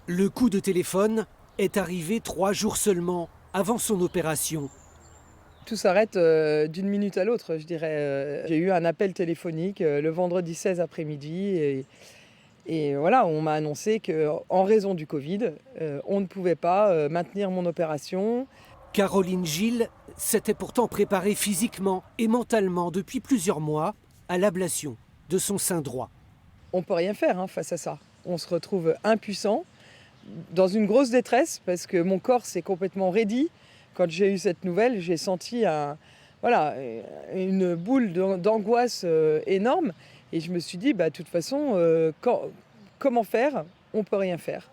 Le coup de téléphone est arrivé 3 jours seulement avant son opération. Tout s'arrête d'une minute à l'autre, je dirais. J'ai eu un appel téléphonique le vendredi 16 après-midi et voilà, on m'a annoncé qu'en raison du Covid, on ne pouvait pas maintenir mon opération. Caroline Gilles s'était pourtant préparée physiquement et mentalement depuis plusieurs mois à l'ablation de son sein droit. On ne peut rien faire face à ça. On se retrouve impuissant, dans une grosse détresse parce que mon corps s'est complètement raidi. Quand j'ai eu cette nouvelle, j'ai senti une boule d'angoisse énorme. Et je me suis dit, de toute façon, comment faire? On ne peut rien faire.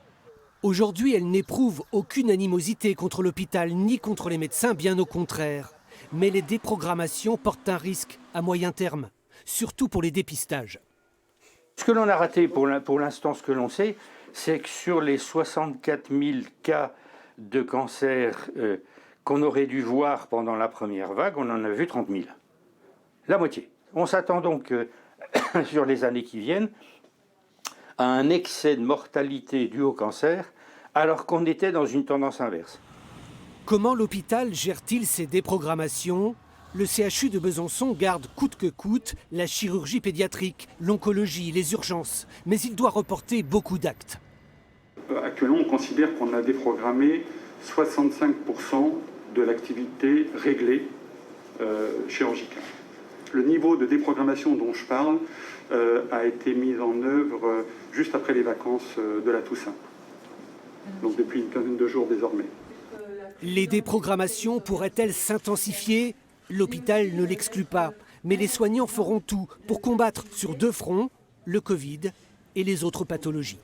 Aujourd'hui, elle n'éprouve aucune animosité contre l'hôpital ni contre les médecins, bien au contraire. Mais les déprogrammations portent un risque à moyen terme, surtout pour les dépistages. Ce que l'on a raté pour l'instant, ce que l'on sait, c'est que sur les 64 000 cas de cancer qu'on aurait dû voir pendant la première vague, on en a vu 30 000. La moitié. On s'attend donc, sur les années qui viennent, à un excès de mortalité dû au cancer, alors qu'on était dans une tendance inverse. Comment l'hôpital gère-t-il ces déprogrammations ? Le CHU de Besançon garde coûte que coûte la chirurgie pédiatrique, l'oncologie, les urgences. Mais il doit reporter beaucoup d'actes. Actuellement, on considère qu'on a déprogrammé 65% de l'activité réglée chirurgicale. Le niveau de déprogrammation dont je parle a été mis en œuvre juste après les vacances de la Toussaint. Donc depuis une quinzaine de jours désormais. Les déprogrammations pourraient-elles s'intensifier ? L'hôpital ne l'exclut pas. Mais les soignants feront tout pour combattre sur 2 fronts, le Covid et les autres pathologies.